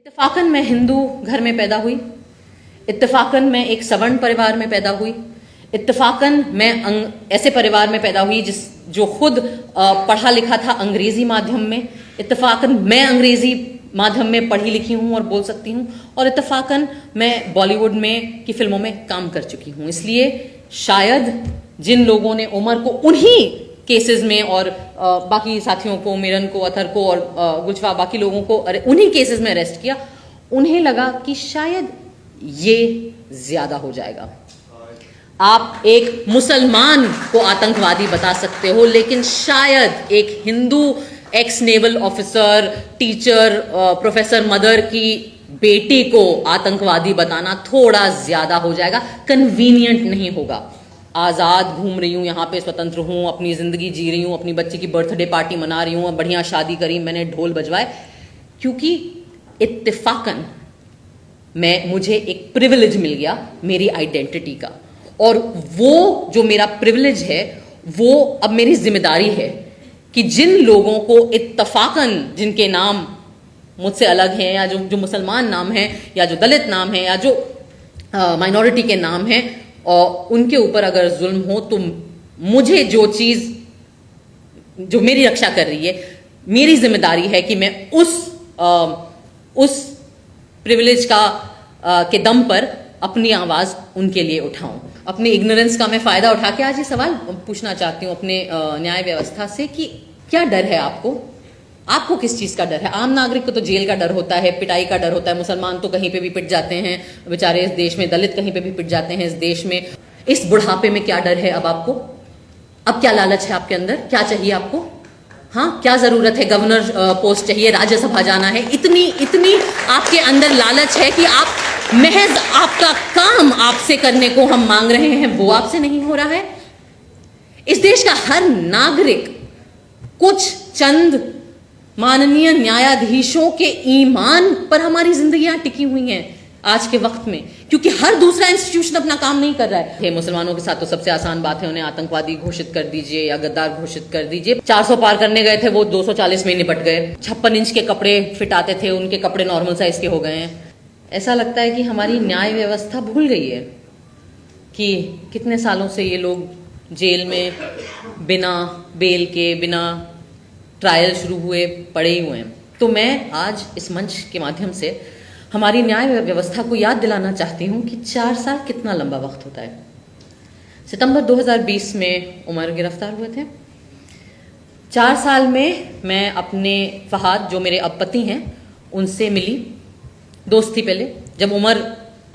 इत्तेफाकन मैं हिंदू घर में पैदा हुई। इत्तेफाकन मैं एक सवर्ण परिवार में पैदा हुई। इत्तेफाकन मैं ऐसे परिवार में पैदा हुई जो खुद पढ़ा लिखा था अंग्रेजी माध्यम में। इत्तेफाकन मैं अंग्रेजी माध्यम में पढ़ी लिखी हूं और बोल सकती हूं, और इत्तेफाकन मैं बॉलीवुड में की फिल्मों में काम कर चुकी हूं। इसलिए शायद जिन लोगों ने उमर को उन्हीं केसेस में और बाकी साथियों को, मिरन को, अतर को और गुलशफा बाकी लोगों को उन्हीं केसेस में अरेस्ट किया, उन्हें लगा कि शायद ये ज्यादा हो जाएगा। आप एक मुसलमान को आतंकवादी बता सकते हो, लेकिन शायद एक Hindu x naval officer, teacher, professor mother की बेटी को आतंकवादी बताना थोड़ा ज्यादा हो जाएगा, कन्वीनियंट नहीं होगा। आजाद घूम रही हूं यहाँ पे, स्वतंत्र हूं, अपनी जिंदगी जी रही हूं, अपनी बच्ची की बर्थडे पार्टी मना रही हूं, बढ़िया शादी करी, मैंने ढोल बजवाए, क्योंकि इत्तेफाकन मुझे एक प्रिविलेज मिल गया मेरी आइडेंटिटी का, और वो जो मेरा प्रिविलेज है वो अब मेरी जिम्मेदारी है कि जिन लोगों को इत्तेफाकन, जिनके नाम मुझसे अलग हैं, या जो मुसलमान नाम है, या जो दलित नाम है, या जो माइनॉरिटी के नाम हैं, और उनके ऊपर अगर जुल्म हो, तो मुझे जो चीज जो मेरी रक्षा कर रही है, मेरी जिम्मेदारी है कि मैं उस प्रिविलेज के दम पर अपनी आवाज उनके लिए उठाऊं। अपनी इग्नोरेंस का मैं फायदा उठा के आज ये सवाल पूछना चाहती हूं अपने न्याय व्यवस्था से कि क्या डर है आपको किस चीज का डर है? आम नागरिक को तो जेल का डर होता है, पिटाई का डर होता है, मुसलमान तो कहीं पे भी पिट जाते हैं बेचारे इस देश में, दलित कहीं पे भी पिट जाते हैं इस देश में। इस बुढ़ापे में क्या डर है अब आपको? अब क्या लालच है आपके अंदर? क्या चाहिए आपको? हाँ, क्या जरूरत है? गवर्नर पोस्ट चाहिए, राज्यसभा जाना है, इतनी आपके अंदर लालच है कि आप महज आपका काम आपसे करने को हम मांग रहे हैं, वो आपसे नहीं हो रहा है। इस देश का हर नागरिक कुछ चंद माननीय न्यायाधीशों के ईमान पर हमारी जिंदगियां टिकी हुई हैं आज के वक्त में, क्योंकि हर दूसरा इंस्टीट्यूशन अपना काम नहीं कर रहा है। मुसलमानों के साथ तो सबसे आसान बात है, उन्हें आतंकवादी घोषित कर दीजिए या गद्दार घोषित कर दीजिए। 400 पार करने गए थे, वो 240 में निपट गए। 56 इंच के कपड़े फिट आते थे, उनके कपड़े नॉर्मल साइज के हो गए हैं। ऐसा लगता है कि हमारी न्याय व्यवस्था भूल गई है कि कितने सालों से ये लोग जेल में बिना बेल के, बिना ट्रायल शुरू हुए पड़े ही हुए हैं। तो मैं आज इस मंच के माध्यम से हमारी न्याय व्यवस्था को याद दिलाना चाहती हूं कि 4 साल कितना लंबा वक्त होता है। सितंबर 2020 में उमर गिरफ्तार हुए थे। 4 साल में मैं अपने फहाद, जो मेरे अब पति हैं, उनसे मिली। दोस्त थी पहले, जब उमर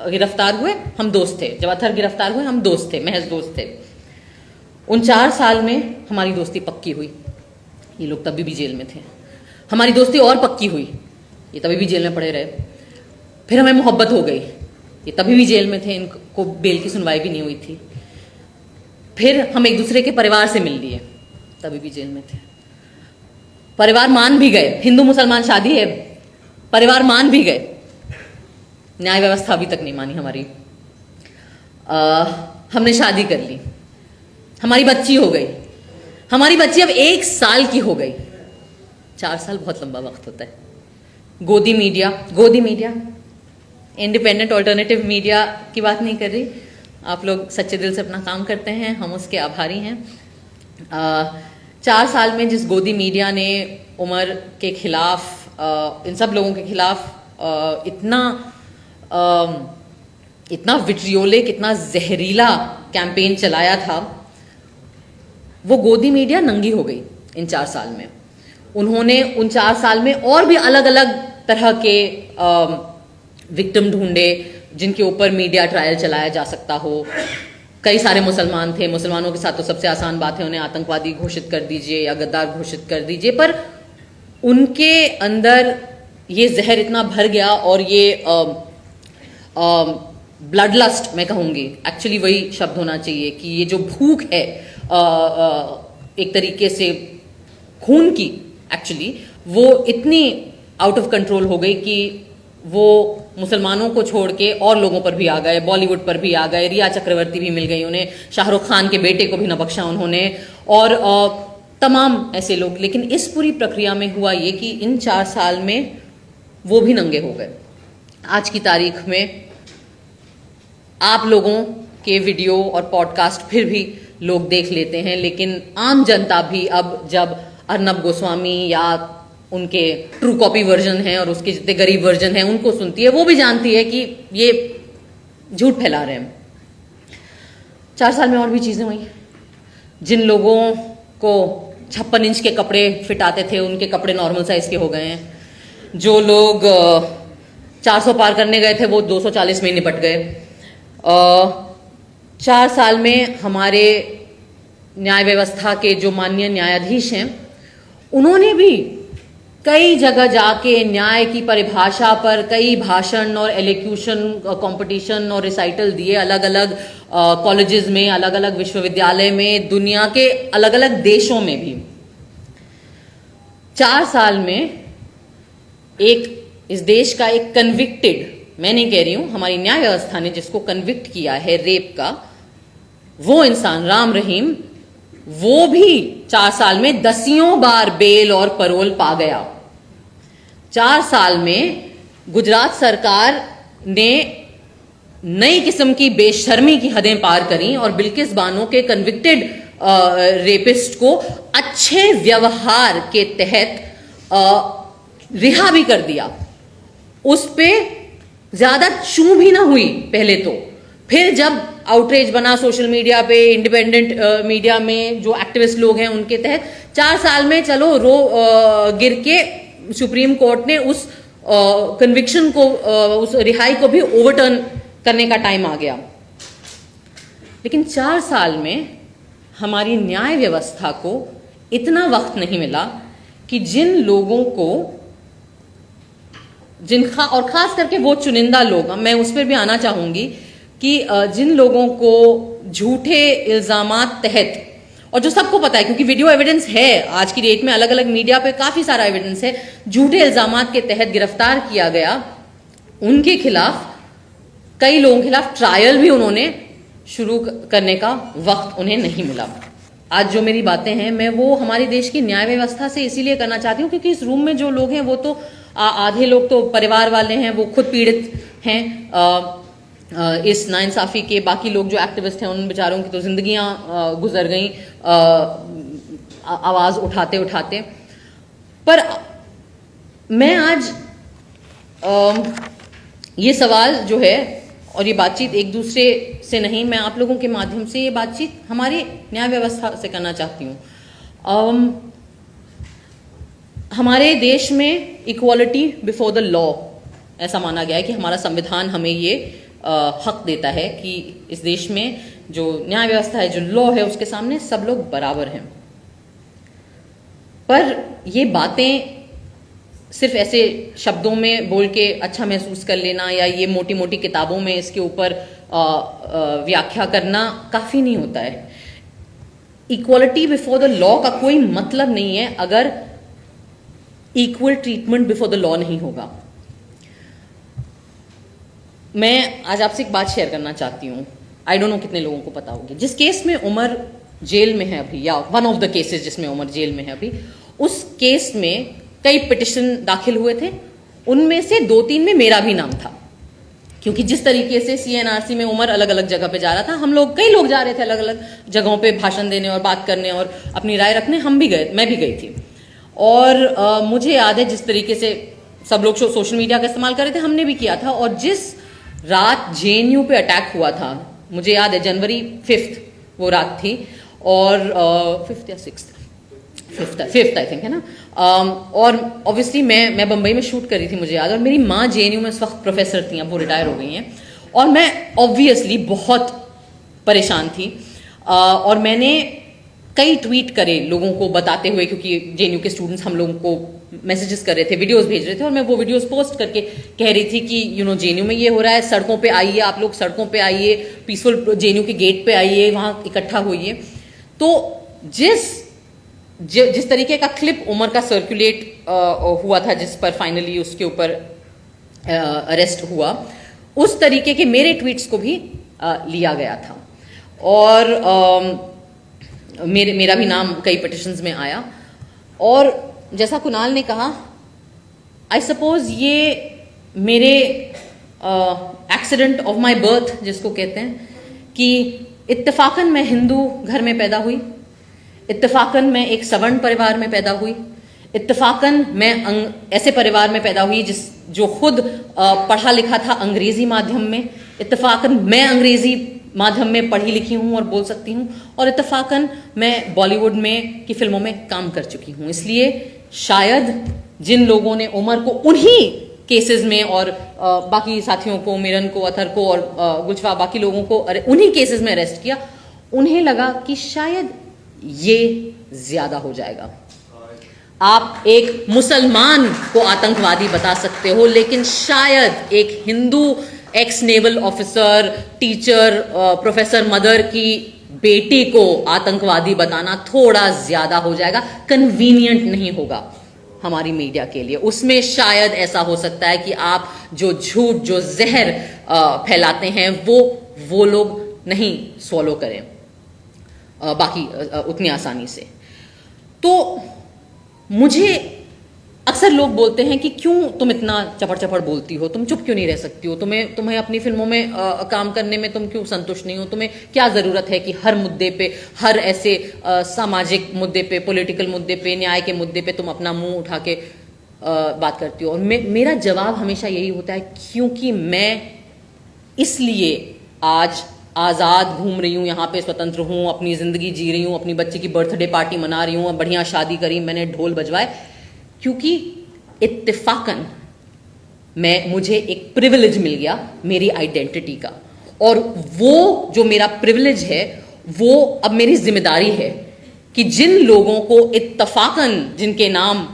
गिरफ्तार हुए हम दोस्त थे, जब अतर गिरफ्तार हुए हम दोस्त थे, महज दोस्त थे। उन 4 साल में हमारी दोस्ती पक्की हुई। ये लोग तभी भी जेल में थे। हमारी दोस्ती और पक्की हुई, ये तभी भी जेल में पड़े रहे। फिर हमें मोहब्बत हो गई, ये तभी भी जेल में थे, इनको बेल की सुनवाई भी नहीं हुई थी। फिर हम एक दूसरे के परिवार से मिल लिए, तभी भी जेल में थे। परिवार मान भी गए, हिंदू मुसलमान शादी है, परिवार मान भी गए, न्याय व्यवस्था अभी तक नहीं मानी हमारी। हमने शादी कर ली, हमारी बच्ची हो गई, हमारी बच्ची अब 1 साल की हो गई। 4 साल बहुत लंबा वक्त होता है। गोदी मीडिया, इंडिपेंडेंट ऑल्टरनेटिव मीडिया की बात नहीं कर रही, आप लोग सच्चे दिल से अपना काम करते हैं, हम उसके आभारी हैं। 4 साल में जिस गोदी मीडिया ने उमर के खिलाफ, इन सब लोगों के खिलाफ इतना विट्रियोलिक, इतना जहरीला कैंपेन चलाया था, वो गोदी मीडिया नंगी हो गई इन 4 साल में। उन्होंने उन 4 साल में और भी अलग अलग तरह के विक्टिम ढूंढे जिनके ऊपर मीडिया ट्रायल चलाया जा सकता हो। कई सारे मुसलमान थे, मुसलमानों के साथ तो सबसे आसान बात है, उन्हें आतंकवादी घोषित कर दीजिए या गद्दार घोषित कर दीजिए, पर उनके अंदर ये जहर इतना भर गया, और ये ब्लड लस्ट, मैं कहूंगी एक्चुअली वही शब्द होना चाहिए, कि ये जो भूख है एक तरीके से खून की, एक्चुअली वो इतनी आउट ऑफ कंट्रोल हो गई कि वो मुसलमानों को छोड़ के और लोगों पर भी आ गए, बॉलीवुड पर भी आ गए। रिया चक्रवर्ती भी मिल गई उन्हें, शाहरुख खान के बेटे को भी न बख्शा उन्होंने, और तमाम ऐसे लोग। लेकिन इस पूरी प्रक्रिया में हुआ ये कि इन 4 साल में वो भी नंगे हो गए। आज की तारीख में आप लोगों के वीडियो और पॉडकास्ट फिर भी लोग देख लेते हैं, लेकिन आम जनता भी अब जब अर्नब गोस्वामी या उनके ट्रू कॉपी वर्जन है और उसके जितने गरीब वर्जन हैं उनको सुनती है, वो भी जानती है कि ये झूठ फैला रहे हैं। 4 साल में और भी चीजें हुई। जिन लोगों को 56 इंच के कपड़े फिट आते थे, उनके कपड़े नॉर्मल साइज के हो गए हैं। जो लोग 400 पार करने गए थे, वो 240 में निपट गए। 4 साल में हमारे न्याय व्यवस्था के जो माननीय न्यायाधीश हैं, उन्होंने भी कई जगह जाके न्याय की परिभाषा पर कई भाषण और एलोक्यूशन कंपटीशन और रिसाइटल दिए, अलग अलग कॉलेजेस में, अलग अलग विश्वविद्यालय में, दुनिया के अलग अलग देशों में भी। 4 साल में इस देश का एक कन्विक्टेड, मैं नहीं कह रही हूं, हमारी न्याय व्यवस्था ने जिसको कन्विक्ट किया है रेप का, वो इंसान राम रहीम, वो भी 4 साल में 10 बार बेल और परोल पा गया। 4 साल में गुजरात सरकार ने नई किस्म की बेशर्मी की हदें पार करी और बिल्किस बानो के कन्विक्टेड रेपिस्ट को अच्छे व्यवहार के तहत रिहा भी कर दिया। उस पे ज्यादा चू भी ना हुई पहले तो, फिर जब आउटरीच बना सोशल मीडिया पे, इंडिपेंडेंट मीडिया में जो एक्टिविस्ट लोग हैं उनके तहत, 4 साल में चलो गिर के सुप्रीम कोर्ट ने उस कन्विक्शन को, उस रिहाई को भी ओवरटर्न करने का टाइम आ गया। लेकिन 4 साल में हमारी न्याय व्यवस्था को इतना वक्त नहीं मिला कि जिन लोगों को, और खास करके वो चुनिंदा लोग, मैं उस पर भी आना चाहूंगी कि जिन लोगों को झूठे इल्जामात तहत, और जो सबको पता है क्योंकि वीडियो एविडेंस है, आज की डेट में अलग अलग मीडिया पे काफी सारा एविडेंस है, झूठे इल्जामात के तहत गिरफ्तार किया गया, उनके खिलाफ, कई लोगों के खिलाफ ट्रायल भी उन्होंने शुरू करने का वक्त उन्हें नहीं मिला। आज जो मेरी बातें हैं, मैं वो हमारे देश की न्याय व्यवस्था से इसीलिए करना चाहती हूँ क्योंकि इस रूम में जो लोग हैं वो तो आधे लोग तो परिवार वाले हैं, वो खुद पीड़ित हैं इस नाइंसाफी के। बाकी लोग जो एक्टिविस्ट हैं, उन बेचारों की तो जिंदगियां गुजर गई आवाज उठाते उठाते। पर मैं आज ये सवाल जो है और ये बातचीत एक दूसरे से नहीं, मैं आप लोगों के माध्यम से ये बातचीत हमारी न्याय व्यवस्था से करना चाहती हूँ। हमारे देश में इक्वालिटी बिफोर द लॉ ऐसा माना गया है कि हमारा संविधान हमें ये हक देता है कि इस देश में जो न्याय व्यवस्था है, जो लॉ है, उसके सामने सब लोग बराबर हैं। पर ये बातें सिर्फ ऐसे शब्दों में बोल के अच्छा महसूस कर लेना या ये मोटी मोटी किताबों में इसके ऊपर व्याख्या करना काफी नहीं होता है। इक्वालिटी बिफोर द लॉ का कोई मतलब नहीं है अगर equal treatment before the law नहीं होगा। मैं आज आपसे एक बात शेयर करना चाहती हूँ, आई डोंट नो कितने लोगों को पता होगी। जिस केस में उमर जेल में है अभी, या वन ऑफ द केसेस जिसमें उमर जेल में है अभी, उस केस में कई पिटिशन दाखिल हुए थे, उनमें से 2-3 में मेरा भी नाम था, क्योंकि जिस तरीके से CNRC में उमर अलग अलग जगह पे जा रहा था, हम लोग, कई लोग जा रहे थे अलग अलग जगहों पे भाषण देने और बात करने और अपनी राय रखने, हम भी गए, मैं भी गई थी। और मुझे याद है जिस तरीके से सब लोग सोशल मीडिया का इस्तेमाल कर रहे थे, हमने भी किया था। और जिस रात JNU पे अटैक हुआ था, मुझे याद है जनवरी 5 वो रात थी, और 5th या 6th, 5th आई थिंक है ना। और ऑब्वियसली मैं बंबई में शूट करी थी, मुझे याद है। और मेरी माँ JNU में उस वक्त प्रोफेसर थी, अब वो रिटायर हो गई हैं। और मैं ऑब्वियसली बहुत परेशान थी, और मैंने कई ट्वीट करे लोगों को बताते हुए, क्योंकि JNU के स्टूडेंट्स हम लोगों को मैसेजेस कर रहे थे, वीडियोस भेज रहे थे, और मैं वो वीडियोस पोस्ट करके कह रही थी कि JNU में ये हो रहा है, सड़कों पे आइए, आप लोग सड़कों पे आइए, पीसफुल JNU के गेट पे आइए, वहां इकट्ठा होइए। तो जिस तरीके का क्लिप उमर का सर्कुलेट हुआ था, जिस पर फाइनली उसके ऊपर अरेस्ट हुआ, उस तरीके के मेरे ट्वीट्स को भी लिया गया था। और मेरा भी नाम कई पिटिशंस में आया। और जैसा कुणाल ने कहा, आई सपोज ये मेरे एक्सीडेंट ऑफ माई बर्थ जिसको कहते हैं, कि इत्तेफाकन मैं हिंदू घर में पैदा हुई, इत्तेफाकन मैं एक सवर्ण परिवार में पैदा हुई, इत्तेफाकन मैं ऐसे परिवार में पैदा हुई जो खुद पढ़ा लिखा था अंग्रेजी माध्यम में, इत्तेफाकन मैं अंग्रेजी माध्यम में पढ़ी लिखी हूं और बोल सकती हूं, और इत्तेफाकन मैं बॉलीवुड में की फिल्मों में काम कर चुकी हूं। इसलिए शायद जिन लोगों ने उमर को उन्हीं केसेस में और बाकी साथियों को, मिरन को, अथर को और गुजफा बाकी लोगों को उन्हीं केसेस में अरेस्ट किया, उन्हें लगा कि शायद ये ज्यादा हो जाएगा। आप एक मुसलमान को आतंकवादी बता सकते हो, लेकिन शायद एक Hindu x naval officer, teacher, professor mother की बेटी को आतंकवादी बताना थोड़ा ज्यादा हो जाएगा, कन्वीनियंट नहीं होगा हमारी मीडिया के लिए। उसमें शायद ऐसा हो सकता है कि आप जो झूठ, जो जहर फैलाते हैं वो लोग नहीं सॉलो करें बाकी उतनी आसानी से। तो मुझे अक्सर लोग बोलते हैं कि क्यों तुम इतना चपड़ चपड़ बोलती हो, तुम चुप क्यों नहीं रह सकती हो, तुम्हें अपनी फिल्मों में काम करने में तुम क्यों संतुष्ट नहीं हो, तुम्हें क्या जरूरत है कि हर मुद्दे पे, हर ऐसे सामाजिक मुद्दे पे, पॉलिटिकल मुद्दे पे, न्याय के मुद्दे पे तुम अपना मुंह उठा के बात करती हो। और मेरा जवाब हमेशा यही होता है, क्योंकि मैं इसलिए आज आज़ाद घूम रही हूँ, यहाँ पे स्वतंत्र हूँ, अपनी ज़िंदगी जी रही हूँ, अपनी बच्चे की बर्थडे पार्टी मना रही हूँ, बढ़िया शादी करी, मैंने ढोल बजवाए, क्योंकि इत्तेफाकन मुझे एक प्रिविलेज मिल गया मेरी आइडेंटिटी का, और वो जो मेरा प्रिविलेज है वो अब मेरी जिम्मेदारी है कि जिन लोगों को इत्तेफाकन, जिनके नाम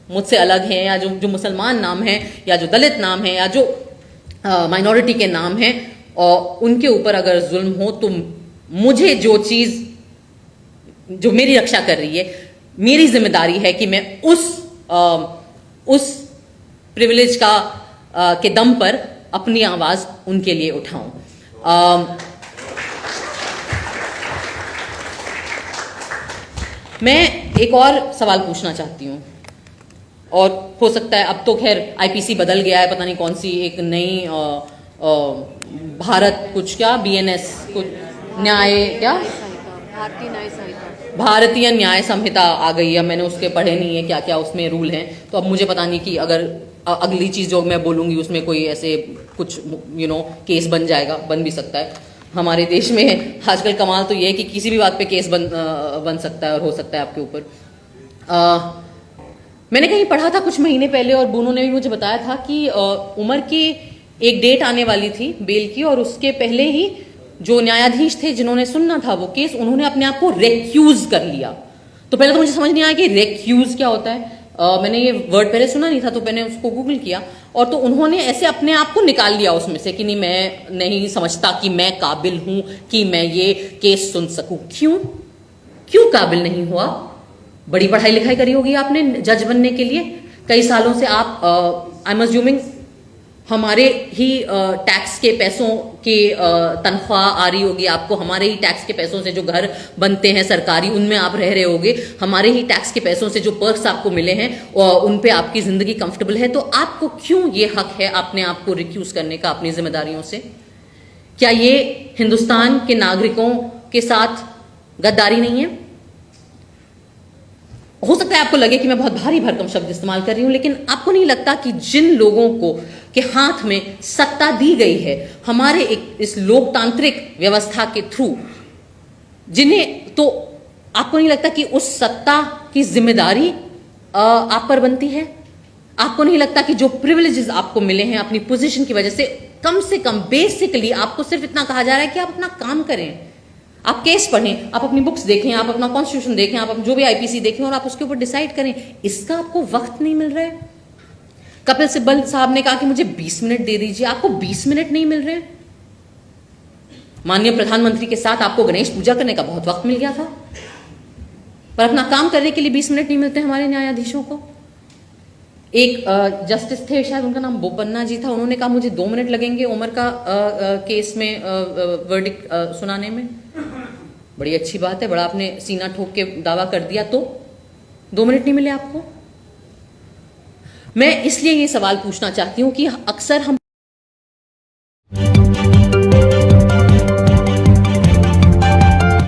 मुझसे अलग हैं, या जो मुसलमान नाम हैं, या जो दलित नाम हैं, या जो माइनॉरिटी के नाम हैं, और उनके ऊपर अगर जुल्म हो, तो मुझे जो चीज जो मेरी रक्षा कर रही है, मेरी जिम्मेदारी है कि मैं उस प्रिविलेज के दम पर अपनी आवाज उनके लिए उठाऊं। मैं एक और सवाल पूछना चाहती हूं, और हो सकता है अब तो खैर आईपीसी बदल गया है, पता नहीं कौन सी एक नई भारत कुछ क्या बीएनएस कुछ न्याय क्या भारतीय न्याय संहिता आ गई है। मैंने उसके पढ़े नहीं है क्या क्या उसमें रूल हैं, तो अब मुझे पता नहीं कि अगर अगली चीज जो मैं बोलूंगी उसमें कोई ऐसे कुछ केस बन जाएगा, बन भी सकता है। हमारे देश में आजकल कमाल तो ये है कि किसी भी बात पे केस बन सकता है और हो सकता है आपके ऊपर। मैंने कहीं पढ़ा था कुछ महीने पहले, और बूनू ने भी मुझे बताया था कि उमर की एक डेट आने वाली थी बेल की, और उसके पहले ही जो न्यायाधीश थे जिन्होंने सुनना था वो केस, उन्होंने अपने आप को रेक्यूज कर लिया। तो पहले तो मुझे समझ नहीं आया कि रेक्यूज क्या होता है, मैंने ये वर्ड पहले सुना नहीं था, तो मैंने उसको गूगल किया, और तो उन्होंने ऐसे अपने आप को निकाल लिया उसमें से कि नहीं, मैं नहीं समझता कि मैं काबिल हूं कि मैं ये केस सुन सकूं। क्यों काबिल नहीं हुआ? बड़ी पढ़ाई लिखाई करी होगी आपने जज बनने के लिए, कई सालों से आप आई एम अज्यूमिंग हमारे ही टैक्स के पैसों की तनख्वाह आ रही होगी आपको, हमारे ही टैक्स के पैसों से जो घर बनते हैं सरकारी, उनमें आप रह रहे होगे, हमारे ही टैक्स के पैसों से जो पर्क्स आपको मिले हैं उन पे आपकी जिंदगी कंफर्टेबल है। तो आपको क्यों ये हक है अपने आप को रिक्यूज करने का अपनी जिम्मेदारियों से? क्या ये हिंदुस्तान के नागरिकों के साथ गद्दारी नहीं है? हो सकता है आपको लगे कि मैं बहुत भारी भरकम शब्द इस्तेमाल कर रही हूं, लेकिन आपको नहीं लगता कि जिन लोगों को के हाथ में सत्ता दी गई है हमारे इस लोकतांत्रिक व्यवस्था के थ्रू, जिन्हें, तो आपको नहीं लगता कि उस सत्ता की जिम्मेदारी आप पर बनती है? आपको नहीं लगता कि जो प्रिविलेजेस आपको मिले हैं अपनी पोजीशन की वजह से कम बेसिकली आपको सिर्फ इतना कहा जा रहा है कि आप अपना काम करें, आप केस पढ़ें, आप अपनी बुक्स देखें, आप अपना कॉन्स्टिट्यूशन देखें, आप जो भी आईपीसी देखें, और आप उसके ऊपर डिसाइड करें। इसका आपको वक्त नहीं मिल रहा है। कपिल सिब्बल साहब ने कहा कि मुझे 20 मिनट दे दीजिए, आपको 20 मिनट नहीं मिल रहे। माननीय प्रधानमंत्री के साथ आपको गणेश पूजा करने का बहुत वक्त मिल गया था, पर अपना काम करने के लिए 20 मिनट नहीं मिलते हमारे न्यायाधीशों को। एक जस्टिस थे, शायद उनका नाम बोपन्ना जी था, उन्होंने कहा मुझे 2 मिनट लगेंगे उमर का केस में वर्डिक्ट सुनाने में। बड़ी अच्छी बात है, बड़ा आपने सीना ठोक के दावा कर दिया, तो 2 मिनट नहीं मिले आपको। मैं इसलिए ये सवाल पूछना चाहती हूँ कि अक्सर हम